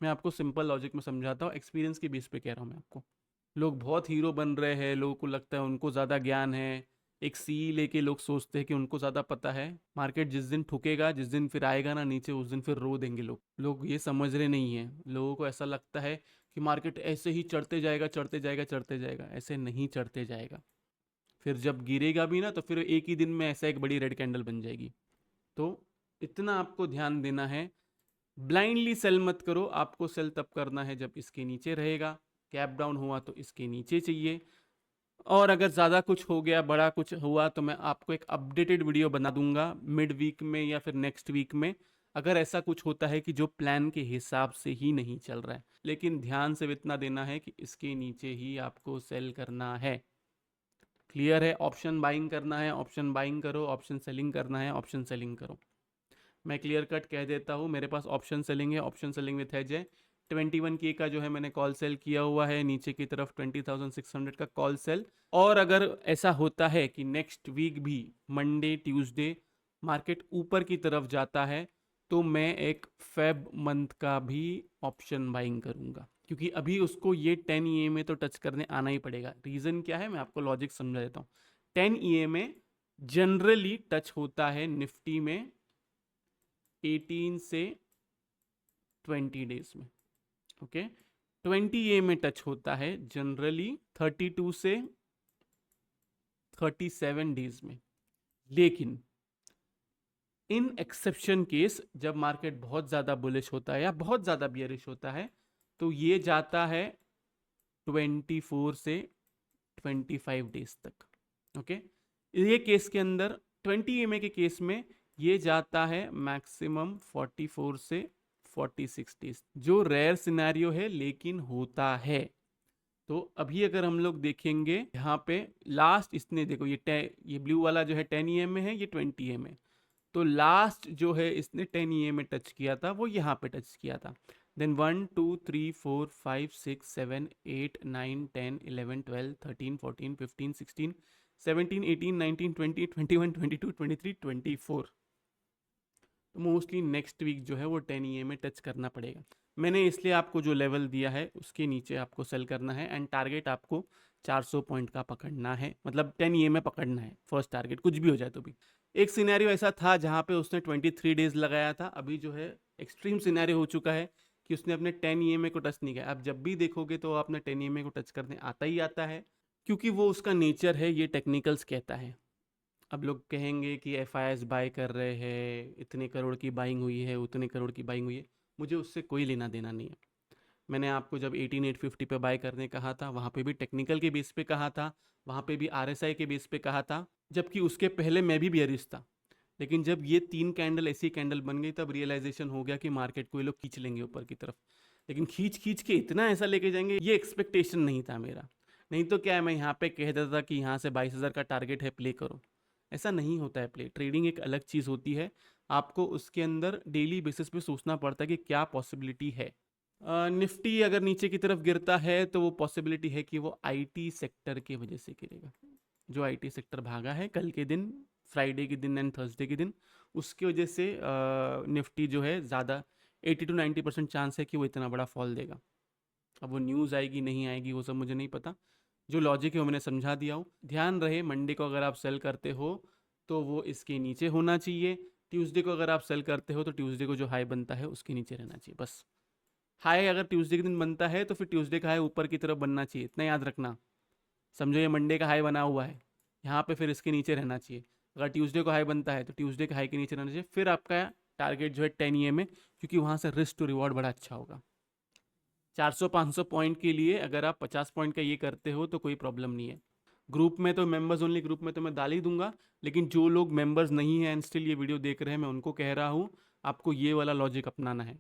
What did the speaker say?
मैं आपको simple logic में समझाता हूँ, एक्सपीरियंस के बेस पे कह रहा हूँ मैं आपको। लोग बहुत हीरो बन रहे हैं, लोगों को लगता है उनको ज़्यादा ज्ञान है, एक सी लेके लोग सोचते हैं कि उनको ज़्यादा पता है। मार्केट जिस दिन ठुकेगा, जिस दिन फिर आएगा ना नीचे, उस दिन फिर रो देंगे लोग। लोग ये समझ रहे नहीं हैं, लोगों को ऐसा लगता है कि मार्केट ऐसे ही चढ़ते जाएगा, चढ़ते जाएगा, चढ़ते जाएगा। ऐसे नहीं चढ़ते जाएगा। फिर जब गिरेगा भी ना, तो फिर एक ही दिन में ऐसा एक बड़ी रेड कैंडल बन जाएगी। तो इतना आपको ध्यान देना है। ब्लाइंडली सेल मत करो। आपको सेल तब करना है जब इसके नीचे रहेगा। कैप डाउन हुआ तो इसके नीचे चाहिए। और अगर ज़्यादा कुछ हो गया, बड़ा कुछ हुआ, तो मैं आपको एक अपडेटेड वीडियो बना दूंगा मिड वीक में या फिर नेक्स्ट वीक में, अगर ऐसा कुछ होता है कि जो प्लान के हिसाब से ही नहीं चल रहा है। लेकिन ध्यान से इतना देना है कि इसके नीचे ही आपको सेल करना है। क्लियर है? ऑप्शन बाइंग करना है, ऑप्शन बाइंग करो। ऑप्शन सेलिंग करना है, ऑप्शन सेलिंग करो। मैं क्लियर कट कह देता हूँ, मेरे पास ऑप्शन सेलिंग है, ऑप्शन सेलिंग विथ हेज है। 21K का जो है मैंने कॉल सेल किया हुआ है, नीचे की तरफ 20,600 का कॉल सेल। और अगर ऐसा होता है कि नेक्स्ट वीक भी मंडे ट्यूसडे मार्केट ऊपर की तरफ जाता है, तो मैं एक फेब मंथ का भी ऑप्शन बाइंग करूंगा, क्योंकि अभी उसको ये 10 EMA तो टच करने आना ही पड़ेगा। रीज़न क्या है, मैं आपको लॉजिक समझा देता हूँ। 10 EMA जनरली टच होता है निफ्टी में 18 से 20 डेज में। ओके, 20 में टच होता है जनरली 32 से 37 डेज में। लेकिन इन एक्सेप्शन केस, जब मार्केट बहुत ज़्यादा बुलिश होता है या बहुत ज़्यादा बियरिश होता है, तो ये जाता है 24 से 25 डेज तक। ओके, ये केस के अंदर 20 के केस में ये जाता है मैक्सिमम 44 से 46 डेज, जो रेयर सिनेरियो है लेकिन होता है। तो अभी अगर हम लोग देखेंगे यहाँ पे लास्ट, इसने देखो ये ब्लू वाला जो है 10 में है, ये 20 में। तो लास्ट जो है इसने 10 में टच किया था, वो यहाँ पे टच किया था। देन 1 2 3 4 5 6 7 8 9 10 11 12 13 14 15 16 17 18 19 20 21 22 23 24। तो मोस्टली नेक्स्ट वीक जो है वो 10 में टच करना पड़ेगा। मैंने इसलिए आपको जो लेवल दिया है उसके नीचे आपको सेल करना है, एंड टारगेट आपको 400 पॉइंट का पकड़ना है, मतलब 10 में पकड़ना है फर्स्ट टारगेट, कुछ भी हो जाए तो भी। एक सिनेरियो ऐसा था जहाँ पे उसने 23 डेज लगाया था। अभी जो है एक्सट्रीम सिनेरियो हो चुका है कि उसने अपने 10 को टच नहीं किया। आप जब भी देखोगे तो अपने 10 को टच करने आता ही आता है, क्योंकि वो उसका नेचर है, ये टेक्निकल्स कहता है। अब लोग कहेंगे कि FIs बाय कर रहे हैं, इतने करोड़ की बाइंग हुई है, उतने करोड़ की बाइंग हुई है। मुझे उससे कोई लेना देना नहीं है। मैंने आपको जब 18850 पे बाय करने कहा था, वहाँ पे भी टेक्निकल के बेस पे कहा था, वहाँ पे भी RSI के बेस पे कहा था, जबकि उसके पहले मैं भी बियरिश था। लेकिन जब ये 3 कैंडल ऐसी कैंडल बन गई, तब रियलाइजेशन हो गया कि मार्केट को ये लोग खींच लेंगे ऊपर की तरफ। लेकिन खींच खींच के इतना ऐसा लेके जाएंगे, ये एक्सपेक्टेशन नहीं था मेरा। नहीं तो क्या है, मैं यहाँ पे कह देता था कि यहाँ से 22,000 का टारगेट है, प्ले करो। ऐसा नहीं होता है प्ले। ट्रेडिंग एक अलग चीज़ होती है। आपको उसके अंदर डेली बेसिस पे सोचना पड़ता है कि क्या पॉसिबिलिटी है। निफ्टी अगर नीचे की तरफ गिरता है तो वो पॉसिबिलिटी है कि वो IT सेक्टर की वजह से गिरेगा। जो IT सेक्टर भागा है कल के दिन, फ्राइडे के दिन एंड थर्सडे के दिन, उसकी वजह से निफ्टी जो है ज़्यादा 80 to 90% चांस है कि वो इतना बड़ा फॉल देगा। अब वो न्यूज़ आएगी नहीं आएगी वो सब मुझे नहीं पता। जो लॉजिक है वो मैंने समझा दिया हूँ। ध्यान रहे, मंडे को अगर आप सेल करते हो तो वो इसके नीचे होना चाहिए। ट्यूसडे को अगर आप सेल करते हो तो ट्यूसडे को जो हाई बनता है उसके नीचे रहना चाहिए, बस। हाई अगर ट्यूसडे के दिन बनता है तो फिर ट्यूसडे का हाई ऊपर की तरफ बनना चाहिए, इतना याद रखना। समझो ये मंडे का हाई बना हुआ है, यहाँ पे फिर इसके नीचे रहना चाहिए। अगर ट्यूसडे को हाई बनता है तो ट्यूसडे के हाई के नीचे रहना चाहिए। फिर आपका टारगेट जो है 10 में, क्योंकि वहाँ से रिस्क टू रिवॉर्ड बड़ा अच्छा होगा। 400-500 पॉइंट के लिए अगर आप 50 पॉइंट का ये करते हो तो कोई प्रॉब्लम नहीं है। ग्रुप में तो मेंबर्स ओनली ग्रुप में तो मैं डाल ही दूंगा, लेकिन जो लोग मेंबर्स नहीं हैं एंड स्टिल ये वीडियो देख रहे हैं, मैं उनको कह रहा हूँ आपको ये वाला लॉजिक अपनाना है।